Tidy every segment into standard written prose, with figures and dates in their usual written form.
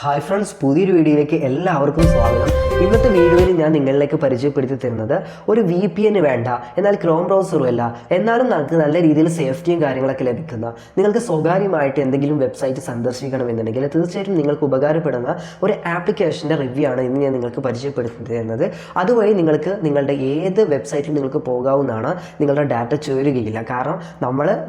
Hi friends, പുതിയൊരു വീഡിയോയിലേക്ക് എല്ലാവർക്കും സ്വാഗതം. ഇന്നത്തെ വീഡിയോയിൽ ഞാൻ നിങ്ങളിലേക്ക് പരിചയപ്പെടുത്തി തരുന്നത് ഒരു VPN വേണ്ട, എന്നാൽ ക്രോം ബ്രൗസറും അല്ല, എന്നാലും നമുക്ക് നല്ല രീതിയിൽ സേഫ്റ്റിയും കാര്യങ്ങളൊക്കെ ലഭിക്കുന്ന, നിങ്ങൾക്ക് സ്വകാര്യമായിട്ട് എന്തെങ്കിലും വെബ്സൈറ്റ് സന്ദർശിക്കണമെന്നുണ്ടെങ്കിൽ തീർച്ചയായിട്ടും നിങ്ങൾക്ക് ഉപകാരപ്പെടുന്ന ഒരു ആപ്ലിക്കേഷൻ്റെ റിവ്യൂ ആണ് ഇന്ന് ഞാൻ നിങ്ങൾക്ക് പരിചയപ്പെടുത്തി തരുന്നത്. അതുവഴി നിങ്ങൾക്ക് നിങ്ങളുടെ ഏത് വെബ്സൈറ്റിൽ നിങ്ങൾക്ക് പോകാവുന്നതാണ്. നിങ്ങളുടെ ഡാറ്റ ചോരുകയില്ല. കാരണം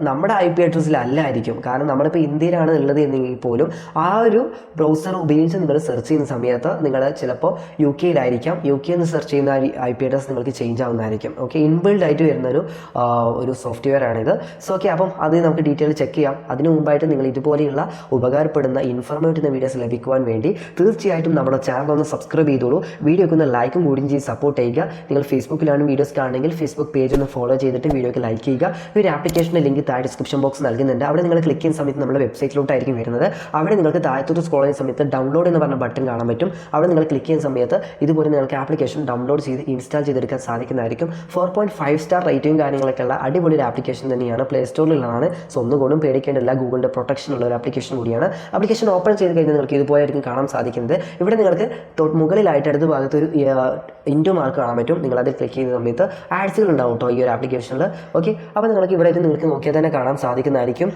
നമ്മുടെ IP അഡ്രസ്സിലല്ലായിരിക്കും. കാരണം നമ്മളിപ്പോൾ ഇന്ത്യയിലാണ് ഉള്ളത് എന്നെങ്കിൽ പോലും ആ ഒരു ബ്രൗസർ ഉപയോഗിച്ച് നിങ്ങൾ സെർച്ച് ചെയ്യുന്ന സമയത്ത് നിങ്ങൾ ചിലപ്പോൾ UK യിലായിരിക്കാം. UK എന്ന് സെർച്ച് ചെയ്യുന്ന IP അഡ്രസ് നിങ്ങൾക്ക് ചേഞ്ച് ആവുന്നതായിരിക്കും. ഓക്കെ, ഇൻബിൽഡ് ആയിട്ട് വരുന്നൊരു സോഫ്റ്റ്വെയർ ആണിത്. സോ ഓക്കെ, അപ്പം അത് നമുക്ക് ഡീറ്റെയിൽ ചെക്ക് ചെയ്യാം. അതിന് മുമ്പായിട്ട് നിങ്ങൾ ഇതുപോലെയുള്ള ഉപകാരപ്പെടുന്ന ഇൻഫോർമേറ്റീവ് വീഡിയോസ് ലഭിക്കുവാൻ വേണ്ടി തീർച്ചയായിട്ടും നമ്മുടെ ചാനൽ ഒന്ന് സബ്സ്ക്രൈബ് ചെയ്തോളൂ. വീഡിയോക്ക് ഒന്ന് ലൈക്കും കൂടിയും ചെയ്ത് സപ്പോർട്ട് ചെയ്യുക. നിങ്ങൾ ഫേസ്ബുക്കിലാണ് വീഡിയോസ് കാണുന്നെങ്കിൽ ഫേസ്ബുക്ക് പേജ് ഒന്ന് ഫോളോ ചെയ്തിട്ട് വീഡിയോക്ക് ലൈക്ക് ചെയ്യുക. ഈ ഒരു ആപ്ലിക്കേഷൻ്റെ ലിങ്ക് താഴെ ഡിസ്ക്രിപ്ഷൻ ബോക്സ് നൽകുന്നുണ്ട്. അവിടെ നിങ്ങൾ ക്ലിക്ക് ചെയ്യുന്ന സമയത്ത് നമ്മുടെ വെബ്സൈറ്റിലോട്ടായിരിക്കും വരുന്നത്. അവിടെ നിങ്ങൾക്ക് താഴത്തോട്ട് സ്ക്രോൾ ചെയ്യുന്ന സമയത്ത് ഡൗൺലോഡ് എന്ന് പറഞ്ഞ ബട്ടൺ കാണാൻ പറ്റും. അവിടെ നിങ്ങൾ ക്ലിക്ക് ചെയ്യുന്ന സമയത്ത് ഇതുപോലെ നിങ്ങൾക്ക് ആപ്ലിക്കേഷൻ ഡൗൺലോഡ് ചെയ്ത് ഇൻസ്റ്റാൾ ചെയ്തെടുക്കാൻ സാധിക്കുന്നതായിരിക്കും. 4.5 സ്റ്റാർ റേറ്റിംഗ് കാര്യങ്ങളൊക്കെ ഉള്ള അടിപൊളി ഒരു ആപ്ലിക്കേഷൻ തന്നെയാണ്. പ്ലേ സ്റ്റോറിലുള്ളതാണ്. സോ ഒന്നുകൊണ്ടും പേടിക്കേണ്ടില്ല. ഗൂഗിളിൻ്റെ പ്രൊട്ടക്ഷൻ ഉള്ള ഒരു ആപ്ലിക്കേഷൻ കൂടിയാണ്. ആപ്ലിക്കേഷൻ ഓപ്പൺ ചെയ്ത് കഴിഞ്ഞാൽ നിങ്ങൾക്ക് ഇതുപോലെയായിരിക്കും കാണാൻ സാധിക്കുന്നത്. ഇവിടെ നിങ്ങൾക്ക് മുകളിലായിട്ട് അടുത്ത ഭാഗത്ത് ഒരു ഇൻറ്റു മാർക്ക് കാണാൻ പറ്റും. നിങ്ങളതിൽ ക്ലിക്ക് ചെയ്യുന്ന സമയത്ത് ആഡ്സുകൾ ഉണ്ടാവും കേട്ടോ ഈ ഒരു ആപ്ലിക്കേഷനിൽ. ഓക്കെ, അപ്പോൾ നിങ്ങൾക്ക് ഇവിടെ നിങ്ങൾക്ക് നോക്കിയാൽ തന്നെ കാണാൻ സാധിക്കുന്നതായിരിക്കും.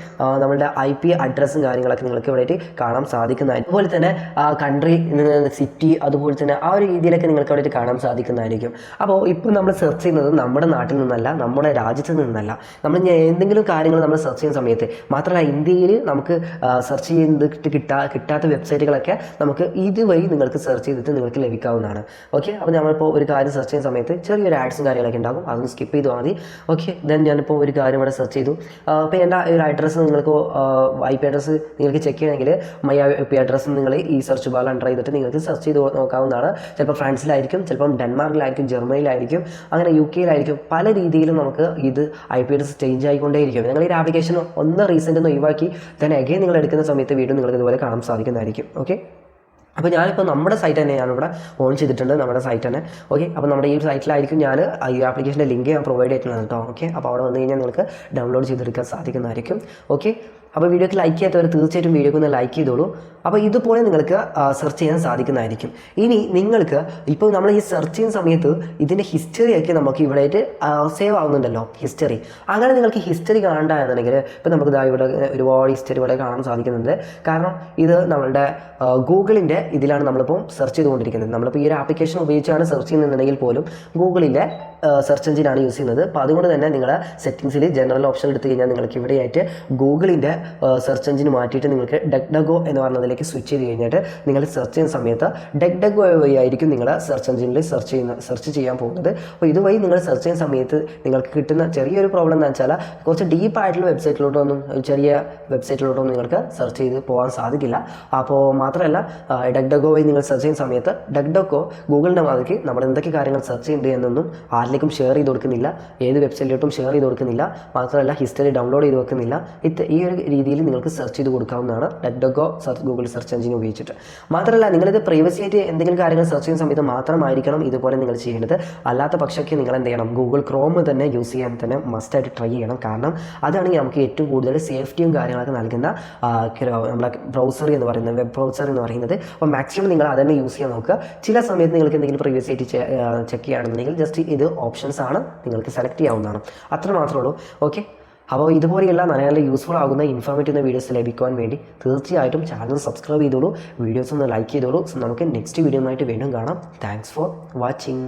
നമ്മുടെ IP അഡ്രസ്സും കാര്യങ്ങളൊക്കെ നിങ്ങൾക്ക് ഇവിടെ കാണാൻ സാധിക്കുന്നതായിരിക്കും. അതുപോലെ തന്നെ കൺട്രി, സിറ്റി, അതുപോലെ തന്നെ ആ ഒരു രീതിയിലൊക്കെ നിങ്ങൾക്ക് അവിടെ കാണാൻ സാധിക്കുന്നതായിരിക്കും. അപ്പോൾ ഇപ്പോൾ നമ്മൾ സെർച്ച് ചെയ്യുന്നത് നമ്മുടെ നാട്ടിൽ നിന്നല്ല, നമ്മുടെ രാജ്യത്ത് നിന്നല്ല. നമ്മൾ എന്തെങ്കിലും കാര്യങ്ങൾ നമ്മൾ സെർച്ച് ചെയ്യുന്ന സമയത്ത് മാത്രമല്ല, ഇന്ത്യയിൽ നമുക്ക് സെർച്ച് ചെയ്തിട്ട് കിട്ടാത്ത വെബ്സൈറ്റുകളൊക്കെ നമുക്ക് ഇതുവഴി നിങ്ങൾക്ക് സെർച്ച് ചെയ്തിട്ട് നിങ്ങൾക്ക് ലഭിക്കാവുന്നതാണ്. ഓക്കെ, അപ്പോൾ നമ്മളിപ്പോൾ ഒരു കാര്യം സെർച്ച് ചെയ്യുന്ന സമയത്ത് ചെറിയൊരു ആഡ്സും കാര്യങ്ങളൊക്കെ ഉണ്ടാകും. അതൊന്ന് സ്കിപ്പ് ചെയ്താൽ മതി. ഓക്കെ, ദെൻ ഞാനിപ്പോൾ ഒരു കാര്യം ഇവിടെ സെർച്ച് ചെയ്തു. അപ്പോൾ എൻ്റെ ഒരു അഡ്രസ്സ് നിങ്ങൾക്ക് IP അഡ്രസ്സ് നിങ്ങൾക്ക് ചെക്ക് ചെയ്യണമെങ്കിൽ മൈ IP അഡ്രസ്സ് നിങ്ങൾ ഈ സെർച്ച് ബാറിൽ എൻ്റർ ചെയ്തിട്ട് നിങ്ങൾക്ക് സെർച്ച് ചെയ്ത് നോക്കാവുന്നതാണ്. ചിലപ്പോൾ ഫ്രാൻസിലായിരിക്കും, ചിലപ്പം ഡെൻമാർക്കിലായിരിക്കും, ജർമ്മനിയിലായിരിക്കും, അങ്ങനെ UK യിലായിരിക്കും. പല രീതിയിലും നമുക്ക് ഇത് IP അഡ്രസ്സ് ചേഞ്ച് ആയിക്കൊണ്ടേയിരിക്കും. നിങ്ങൾ ഈ ആപ്ലിക്കേഷൻ ഒന്ന് റീസെൻ്റ് ഒന്ന് ഒഴിവാക്കി തന്നെ അഗൈൻ നിങ്ങൾ എടുക്കുന്ന സമയത്ത് വീണ്ടും നിങ്ങൾക്ക് ഇതുപോലെ കാണാൻ സാധിക്കുന്നതായിരിക്കും. ഓക്കെ, അപ്പോൾ ഞാനിപ്പോൾ നമ്മുടെ സൈറ്റ് തന്നെ ഞാനിവിടെ ഓൺ ചെയ്തിട്ടുണ്ട്, നമ്മുടെ സൈറ്റ് തന്നെ. ഓക്കെ, അപ്പോൾ നമ്മുടെ ഈ ഒരു സൈറ്റിലായിരിക്കും ഞാൻ ഈ ആപ്ലിക്കേഷൻ്റെ ലിങ്ക് ഞാൻ പ്രൊവൈഡ് ചെയ്തിട്ടുള്ളത് കേട്ടോ. ഓക്കെ, അപ്പോൾ അവിടെ വന്നു കഴിഞ്ഞാൽ നിങ്ങൾക്ക് ഡൗൺലോഡ് ചെയ്തെടുക്കാൻ സാധിക്കുന്നതായിരിക്കും. ഓക്കെ, അപ്പോൾ വീഡിയോക്ക് ലൈക്ക് ചെയ്യാത്തവർ തീർച്ചയായിട്ടും വീഡിയോക്ക് ഒന്ന് ലൈക്ക് ചെയ്തോളൂ. അപ്പോൾ ഇതുപോലെ നിങ്ങൾക്ക് സെർച്ച് ചെയ്യാൻ സാധിക്കുന്നതായിരിക്കും. ഇനി നിങ്ങൾക്ക് ഇപ്പോൾ നമ്മൾ ഈ സെർച്ച് ചെയ്യുന്ന സമയത്ത് ഇതിൻ്റെ ഹിസ്റ്ററിയൊക്കെ നമുക്ക് ഇവിടെ സേവ് ആവുന്നുണ്ടല്ലോ, ഹിസ്റ്ററി. അങ്ങനെ നിങ്ങൾക്ക് ഹിസ്റ്ററി കാണേണ്ടതെന്നുണ്ടെങ്കിൽ ഇപ്പോൾ നമുക്ക് ഇവിടെ ഒരുപാട് ഹിസ്റ്ററി ഇവിടെ കാണാൻ സാധിക്കുന്നുണ്ട്. കാരണം ഇത് നമ്മളുടെ ഗൂഗിളിൻ്റെ ഇതിലാണ് നമ്മളിപ്പോൾ സെർച്ച് ചെയ്തുകൊണ്ടിരിക്കുന്നത്. നമ്മളിപ്പോൾ ഈ ഒരു ആപ്ലിക്കേഷൻ ഉപയോഗിച്ചാണ് സെർച്ച് ചെയ്യുന്നുണ്ടെങ്കിൽ പോലും ഗൂഗിളിൻ്റെ സെർച്ച് എഞ്ചിനാണ് യൂസ് ചെയ്യുന്നത്. അപ്പോൾ അതുകൊണ്ട് തന്നെ നിങ്ങളുടെ സെറ്റിങ്സിൽ ജനറൽ ഓപ്ഷൻ എടുത്തു കഴിഞ്ഞാൽ നിങ്ങൾക്ക് ഇവിടെയായിട്ട് ഗൂഗിളിൻ്റെ സെർച്ച് എഞ്ചിൻ മാറ്റിയിട്ട് നിങ്ങൾക്ക് ഡക്ഡഗോ എന്ന് പറഞ്ഞതിലേക്ക് സ്വിച്ച് ചെയ്ത് കഴിഞ്ഞിട്ട് നിങ്ങൾ സെർച്ച് ചെയ്യുന്ന സമയത്ത് ഡക്ഡഗോ വഴിയായിരിക്കും നിങ്ങൾ സെർച്ച് എഞ്ചിനിൽ സെർച്ച് ചെയ്യാൻ പോകുന്നത്. അപ്പോൾ ഇതുവഴി നിങ്ങൾ സെർച്ച് ചെയ്യുന്ന സമയത്ത് നിങ്ങൾക്ക് കിട്ടുന്ന ചെറിയൊരു പ്രോബ്ലം എന്ന് വെച്ചാൽ കുറച്ച് ഡീപ്പായിട്ടുള്ള വെബ്സൈറ്റിലോട്ടൊന്നും, ചെറിയ വെബ്സൈറ്റിലോട്ടൊന്നും നിങ്ങൾക്ക് സെർച്ച് ചെയ്ത് പോകാൻ സാധിക്കില്ല. അപ്പോൾ മാത്രമല്ല, ഡക്ഡഗോ വഴി നിങ്ങൾ സെർച്ച് ചെയ്യുന്ന സമയത്ത് ഡക്ഡഗോ ഗൂഗിളിൻ്റെ മാതിരിക്ക് നമ്മൾ എന്തൊക്കെ കാര്യങ്ങൾ സെർച്ച് ചെയ്യുന്നുണ്ട് എന്നൊന്നും ആരിലേക്കും ഷെയർ ചെയ്ത് കൊടുക്കുന്നില്ല, ഏത് വെബ്സൈറ്റിലോട്ടും ഷെയർ ചെയ്ത് കൊടുക്കുന്നില്ല. മാത്രമല്ല ഹിസ്റ്ററി ഡൗൺലോഡ് ചെയ്ത് വെക്കുന്നില്ല. ഈ ഒരു രീതിയിൽ നിങ്ങൾക്ക് സെർച്ച് ചെയ്ത് കൊടുക്കാവുന്നതാണ് ഡക്ഡഗോ ഗൂഗിൾ സെർച്ച് എഞ്ചിൻ ഉപയോഗിച്ചിട്ട്. മാത്രമല്ല, നിങ്ങളിത് പ്രൈവസി ആയിട്ട് എന്തെങ്കിലും കാര്യങ്ങൾ സെർച്ച് ചെയ്യുന്ന സമയത്ത് മാത്രമായിരിക്കണം ഇതുപോലെ നിങ്ങൾ ചെയ്യേണ്ടത്. അല്ലാത്ത പക്ഷമൊക്കെ നിങ്ങൾ എന്ത് ചെയ്യണം, ഗൂഗിൾ ക്രോം തന്നെ യൂസ് ചെയ്യാൻ തന്നെ മസ്റ്റായിട്ട് ട്രൈ ചെയ്യണം. കാരണം അതാണെങ്കിൽ നമുക്ക് ഏറ്റവും കൂടുതൽ സേഫ്റ്റിയും കാര്യങ്ങളൊക്കെ നൽകുന്ന നമ്മളെ ബ്രൗസർ എന്ന് പറയുന്നത്, വെബ് ബ്രൗസർ എന്ന് പറയുന്നത്. അപ്പോൾ മാക്സിമം നിങ്ങൾ അതന്നെ യൂസ് ചെയ്യാൻ നോക്കുക. ചില സമയത്ത് നിങ്ങൾക്ക് എന്തെങ്കിലും പ്രൈവസി ആയിട്ട് ചെക്ക് ചെയ്യുകയാണെന്നുണ്ടെങ്കിൽ ജസ്റ്റ് ഇത് ഓപ്ഷൻസ് ആണ്, നിങ്ങൾക്ക് സെലക്ട് ചെയ്യാവുന്നതാണ്. അത്ര മാത്രമേ ഉള്ളൂ. ഓക്കെ, അപ്പോൾ ഇതുപോലെയുള്ള നല്ല യൂസ്ഫുൾ ആകുന്ന ഇൻഫോർമേറ്റീവ് വീഡിയോസ് ലഭിക്കുവാൻ വേണ്ടി തീർച്ചയായിട്ടും ചാനൽ സബ്സ്ക്രൈബ് ചെയ്തോളൂ, വീഡിയോസ് ഒന്ന് ലൈക്ക് ചെയ്തോളൂ. സോ നമുക്ക് നെക്സ്റ്റ് വീഡിയോ ആയിട്ട് വീണ്ടും കാണാം. Thanks for watching.